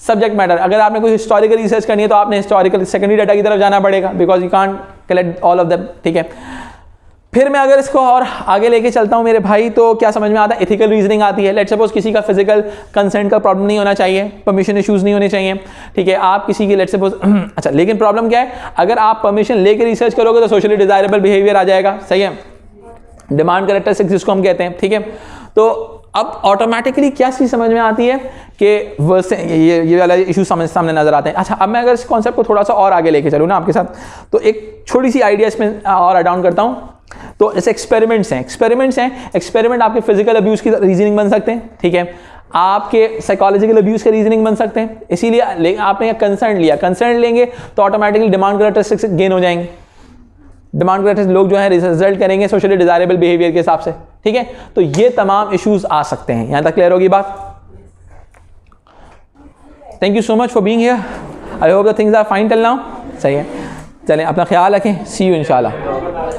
सब्जेक्ट मैटर, अगर आपने कोई हिस्टोरिकल रिसर्च करनी है तो आपने हिस्टोरिकल सेकेंडरी डाटा की तरफ जाना पड़ेगा, because you can't collect all of them. ठीक है, फिर मैं अगर इसको और आगे लेके चलता हूं मेरे भाई, तो क्या समझ में आता है? एथिकल रीजनिंग आती है। लेट्स सपोज किसी का फिजिकल कंसेंट का प्रॉब्लम नहीं होना चाहिए, परमिशन इश्यूज नहीं होने चाहिए। ठीक है, आप किसी की लेट्स सपोज अच्छा, लेकिन प्रॉब्लम क्या है? अगर आप परमिशन लेके रिसर्च करोगे तो सोशली डिजायरेबल बिहेवियर आ जाएगा। सही है, डिमांड कैरेक्टरिस्टिक्स जिसको हम कहते हैं। ठीक है, तो अब ऑटोमेटिकली क्या चीज समझ में आती है कि ये वाला इशू सामने नजर आते हैं। अच्छा, अब मैं अगर इस कॉन्सेप्ट को थोड़ा सा और आगे लेके चलूँ ना आपके साथ, तो एक छोटी सी आइडिया इसमें और ऐड ऑन करता हूँ। तो ऐसे एक्सपेरिमेंट्स हैं, एक्सपेरिमेंट आपके फिजिकल अब्यूज की रीजनिंग बन सकते हैं। ठीक है, आपके साइकोलॉजिकल अब्यूज के रीजनिंग बन सकते हैं। इसीलिए आपने कंसर्न लिया, कंसर्न लेंगे तो ऑटोमेटिकली डिमांड कैरेक्टरिस्टिक्स गेन हो जाएंगे। डिमांड कैरेक्टरिस्टिक्स लोग जो है रिजल्ट करेंगे सोशली डिजायरेबल बिहेवियर के हिसाब से। ठीक है, तो ये तमाम इश्यूज आ सकते हैं। यहां तक क्लियर होगी बात? Thank you so much for being here. I hope the things are fine till now. सही है, चलें, अपना ख्याल रखें। सी यू इंशाल्लाह।